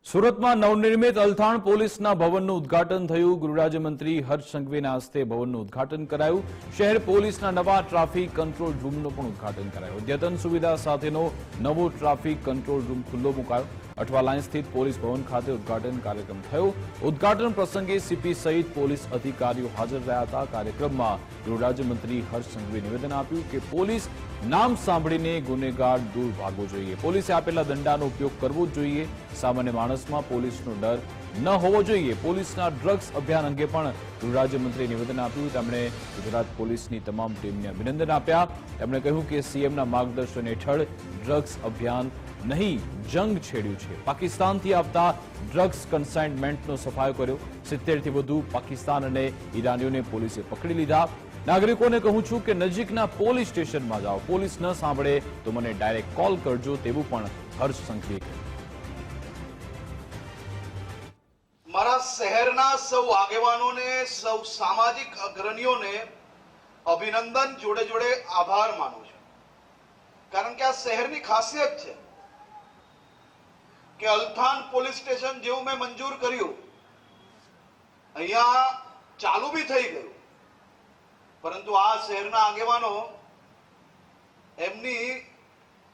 સુરતમાં નવનિર્મિત અલથાણ પોલીસના ભવનનું ઉદ્ઘાટન થયું। ગૃહરાજ્યમંત્રી હર્ષ સંઘવીના હસ્તે ભવનનું ઉદ્ઘાટન કરાયું। શહેર પોલીસના નવા ટ્રાફિક કંટ્રોલ રૂમનું પણ ઉદ્ઘાટન કરાયું। અદ્યતન સુવિધા સાથેનો નવો ટ્રાફિક કંટ્રોલ રૂમ ખુલ્લો મુકાયો। અઠવા લાઇન સ્થિત પોલીસ ભવન ખાતે ઉદ્ઘાટન કાર્યક્રમ થયો। ઉદ્ઘાટન પ્રસંગે સીપી સહિત પોલીસ અધિકારીઓ હાજર રહ્યા હતા। કાર્યક્રમમાં ગૃહરાજ્યમંત્રી હર્ષ સંઘવીએ નિવેદન આપ્યું કે પોલીસ નામ સાંભળીને ગુનેગાર દૂર ભાગવો જોઈએ। પોલીસે આપેલા દંડાનો ઉપયોગ કરવો જોઈએ। સામાન્ય માણસમાં પોલીસનો ડર ન હોવો જોઈએ। પોલીસના ડ્રગ્સ અભિયાન અંગે પણ ગૃહરાજ્યમંત્રીએ નિવેદન આપ્યું। તેમણે ગુજરાત પોલીસની તમામ ટીમને અભિનંદન આપ્યા। તેમણે કહ્યું કે સીએમના માર્ગદર્શન હેઠળ ડ્રગ્સ અભિયાન નહીં જંગ છેડ્યું છે। પાકિસ્તાનથી આવતા ડ્રગ્સ કન્સાઇનમેન્ટનો સફાયો કર્યો। 70 થી વધુ પાકિસ્તાન અને ઈરાનીઓને પોલીસે પકડી લીધા। નાગરિકોને કહું છું કે નજીકના પોલીસ સ્ટેશનમાં જાઓ, પોલીસ ન સાંભળે તો મને ડાયરેક્ટ કોલ કરજો, તેવું પણ હર્ષ સંઘવીએ કહ્યું। મારા શહેરના સૌ આગેવાનોને, સૌ સામાજિક અગ્રણીઓને અભિનંદન જોડે જોડે આભાર માનું છું, કારણ કે આ શહેરની ખાસિયત છે કે અલથાણ પોલીસ સ્ટેશન જેવું મેં મંજૂર કર્યું, અહીંયા ચાલુ બી થઈ ગયું, પરંતુ આ શહેરના આગેવાનો એમની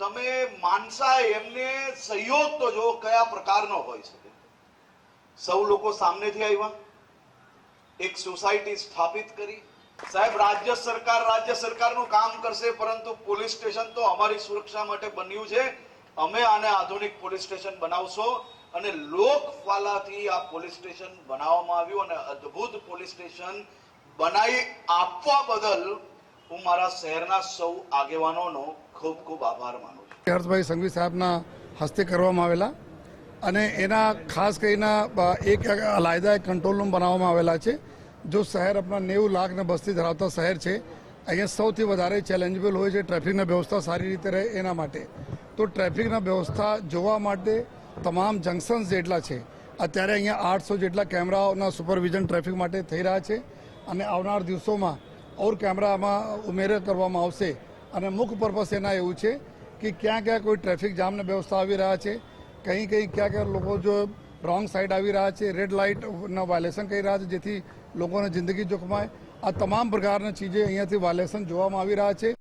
તમે માનસાઈ, એમને સહયોગ તો જો કયા પ્રકારનો હોય શકે। સૌ લોકો સામનેથી આવ્યા, એક સોસાયટી સ્થાપિત કરી। સાહેબ, રાજ્ય સરકારનું કામ કરશે, પરંતુ પોલીસ સ્ટેશન તો અમારી સુરક્ષા માટે બન્યું છે। અમે આને આધુનિક પોલીસ સ્ટેશન બનાવશો અને લોકવાલાથી આ પોલીસ સ્ટેશન બનાવવામાં આવ્યું અને અદ્ભુત પોલીસ સ્ટેશન બનાવી આપવા બદલ હું મારા શહેરના સૌ આગેવાનોનો ખૂબ ખૂબ આભાર માનું છું। હર્ષભાઈ સંઘવી સાહેબના હસ્તે કરવામાં આવેલા અને એના ખાસ કરીને એક અલાયદા કંટ્રોલ રૂમ બનાવવામાં આવેલા છે। જો શહેર આપણા 90 લાખ ને વસ્તી ધરાવતા શહેર છે, અહીંયા સૌથી વધારે ચેલેન્જેબલ હોય છે ટ્રાફિકની વ્યવસ્થા સારી રીતે રહે એના માટે। તો ટ્રાફિકના વ્યવસ્થા જોવા માટે તમામ જંકશન્સ જેટલા છે, અત્યારે અહીંયા 800 જેટલા કેમેરાઓના સુપરવિઝન ટ્રાફિક માટે થઈ રહ્યા છે અને આવનાર દિવસોમાં ઓર કેમેરામાં ઉમેરો કરવામાં આવશે। અને મુખ્ય પર્પસ એના એવું છે કે ક્યાં ક્યાં કોઈ ટ્રાફિક જામની વ્યવસ્થા આવી રહ્યા છે, કहीं ક્યાં ક્યાં લોકો જો રોંગ સાઈડ આવી રહ્યા છે, રેડ લાઇટના વાયલેશન કરી રહ્યા છે, જેથી લોકોની જિંદગી જોખમાય। આ તમામ પ્રકારની ચીજે અહીંયાથી વાયલેશન જોવામાં આવી રહ્યા છે।